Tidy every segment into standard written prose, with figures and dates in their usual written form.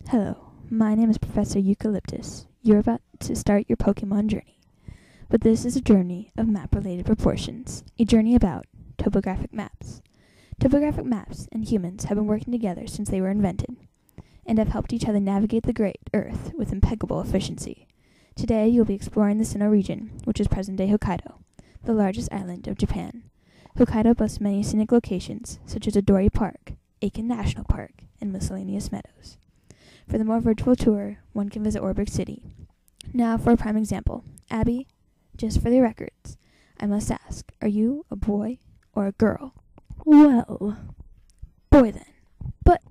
Hello, my name is Professor Eucalyptus. You're about to start your Pokemon journey. But this is a journey of map-related proportions, a journey about topographic maps. Topographic maps and humans have been working together since they were invented, and have helped each other navigate the great Earth with impeccable efficiency. Today you'll be exploring the Sinnoh region, which is present-day Hokkaido, the largest island of Japan. Hokkaido boasts many scenic locations, such as Odori Park, Aiken National Park, and miscellaneous meadows. For the more virtual tour, one can visit Orberg City. Now for a prime example. Abby, just for the records, I must ask, are you a boy or a girl? Well, Boy then. But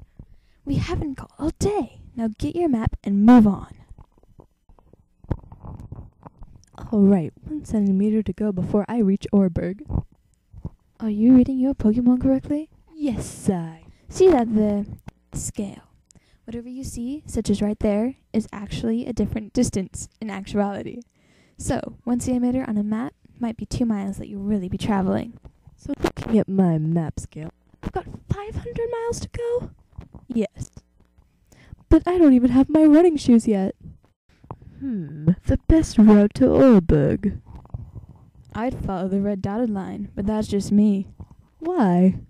we haven't called all day. Now get your map and move on. alright, 1 centimeter to go before I reach Orberg. Are you reading your Pokemon correctly? Yes, I. See that the scale. Whatever you see, such as right there, is actually a different distance in actuality. So, 1 centimeter on a map might be 2 miles that you'll really be traveling. So looking at my map scale, I've got 500 miles to go? Yes. But I don't even have my running shoes yet. The best route to Orberg. I'd follow the red dotted line, but that's just me. Why?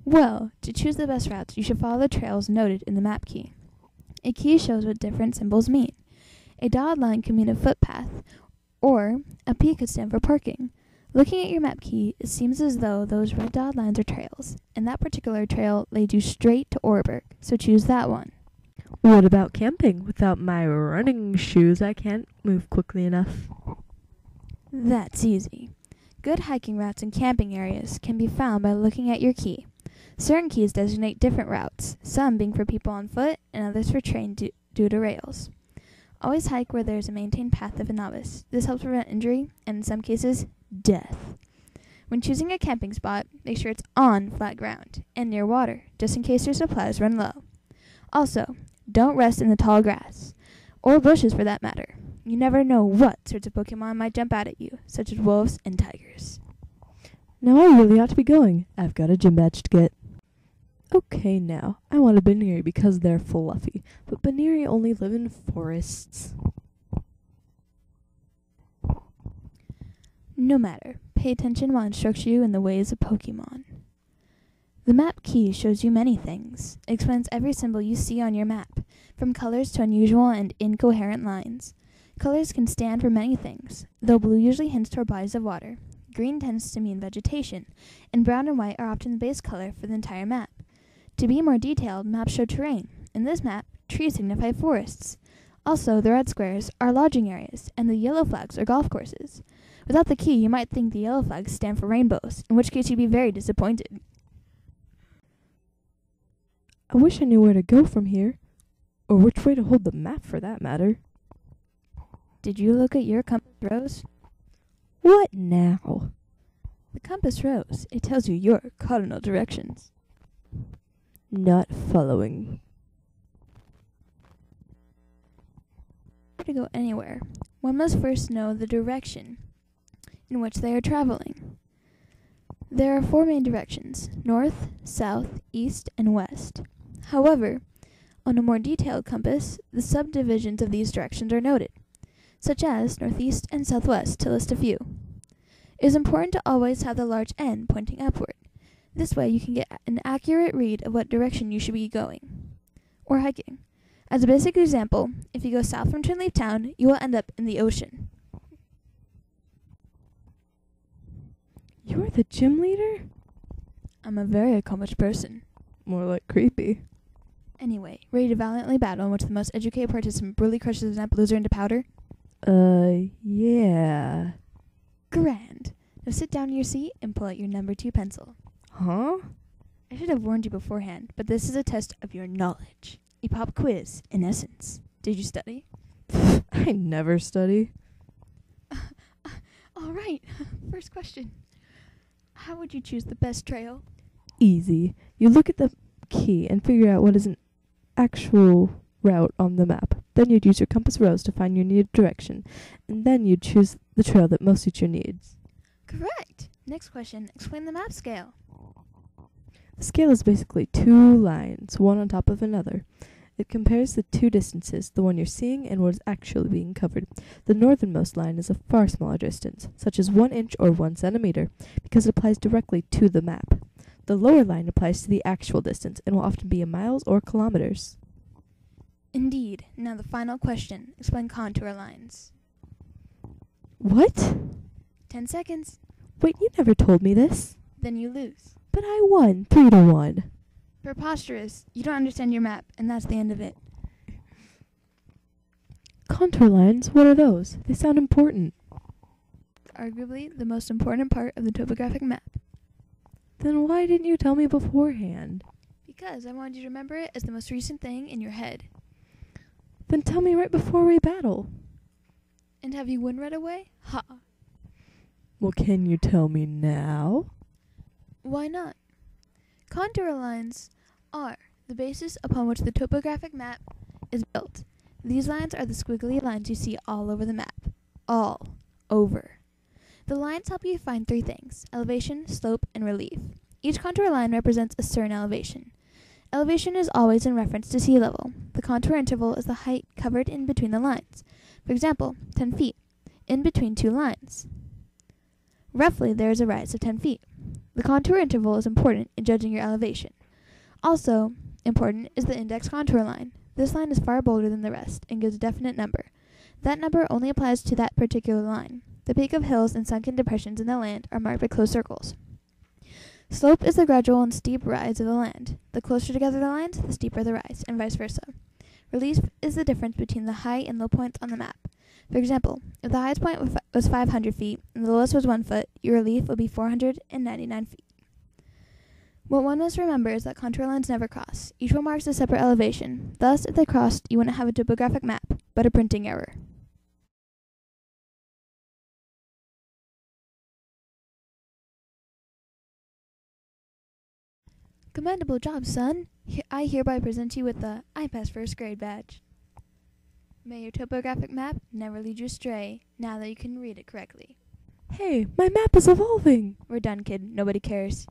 Well, to choose the best routes, you should follow the trails noted in the map key. A key shows what different symbols mean. A dotted line could mean a footpath, or a P could stand for parking. Looking at your map key, it seems as though those red dotted lines are trails, and that particular trail leads you straight to Orberg, so choose that one. What about camping? Without my running shoes, I can't move quickly enough. That's easy. Good hiking routes and camping areas can be found by looking at your key. Certain keys designate different routes, some being for people on foot and others for train due to rails. Always hike where there is a maintained path of a novice. This helps prevent injury and, in some cases, death. When choosing a camping spot, make sure it's on flat ground and near water, just in case your supplies run low. Also, don't rest in the tall grass, or bushes for that matter. You never know what sorts of Pokemon might jump out at you, such as wolves and tigers. Now I really ought to be going. I've got a gym badge to get. Okay, now, I want a Baneri because they're fluffy, but Baneri only live in forests. No matter, pay attention while I instruct you in the ways of Pokemon. The map key shows you many things. It explains every symbol you see on your map, from colors to unusual and incoherent lines. Colors can stand for many things, though blue usually hints toward bodies of water. Green tends to mean vegetation, and brown and white are often the base color for the entire map. To be more detailed, maps show terrain. In this map, trees signify forests. Also, the red squares are lodging areas, and the yellow flags are golf courses. Without the key, you might think the yellow flags stand for rainbows, in which case you'd be very disappointed. I wish I knew where to go from here, or which way to hold the map for that matter. Did you look at your compass rose? What now? The compass rose. It tells you your cardinal directions. Not following. To go anywhere, one must first know the direction in which they are traveling. There are 4 main directions: north, south, east, and west. However, on a more detailed compass, the subdivisions of these directions are noted, such as northeast and southwest, to list a few. It is important to always have the large N pointing upward. This way you can get an accurate read of what direction you should be going or hiking. As a basic example, if you go south from Twin Leaf Town, you will end up in the ocean. You're the gym leader? I'm a very accomplished person. More like creepy. Anyway, ready to valiantly battle in which the most educated participant brutally crushes an loser into powder? Yeah. Grand. Now sit down in your seat and pull out your number 2 pencil. Huh? I should have warned you beforehand, but this is a test of your knowledge. A pop quiz, in essence. Did you study? I never study. All right. First question. How would you choose the best trail? Easy. You look at the key and figure out what is an actual route on the map. Then you'd use your compass rose to find your needed direction, and then you'd choose the trail that most suits your needs. Correct. Next question. Explain the map scale. The scale is basically 2 lines, one on top of another. It compares the two distances, the one you're seeing and what is actually being covered. The northernmost line is a far smaller distance, such as 1 inch or 1 centimeter, because it applies directly to the map. The lower line applies to the actual distance and will often be in miles or kilometers. Indeed. Now the final question. Explain contour lines. What? 10 seconds. Wait, you never told me this. Then you lose. But I won, 3-1. Preposterous. You don't understand your map, and that's the end of it. Contour lines, what are those? They sound important. Arguably the most important part of the topographic map. Then why didn't you tell me beforehand? Because I wanted you to remember it as the most recent thing in your head. Then tell me right before we battle. And have you win right away? Ha! Well, can you tell me now? Why not? Contour lines are the basis upon which the topographic map is built. These lines are the squiggly lines you see all over the map. All over. The lines help you find three things: elevation, slope, and relief. Each contour line represents a certain elevation. Elevation is always in reference to sea level. The contour interval is the height covered in between the lines. For example, 10 feet, in between two lines. Roughly, there is a rise of 10 feet. The contour interval is important in judging your elevation. Also important is the index contour line. This line is far bolder than the rest and gives a definite number. That number only applies to that particular line. The peak of hills and sunken depressions in the land are marked by closed circles. Slope is the gradual and steep rise of the land. The closer together the lines, the steeper the rise, and vice versa. Relief is the difference between the high and low points on the map. For example, if the highest point was 500 feet and the lowest was 1 foot, your relief would be 499 feet. What one must remember is that contour lines never cross. Each one marks a separate elevation. Thus, if they crossed, you wouldn't have a topographic map, but a printing error. Commendable job, son. I hereby present you with the I Passed First Grade badge. May your topographic map never lead you astray, now that you can read it correctly. Hey, my map is evolving! We're done, kid. Nobody cares.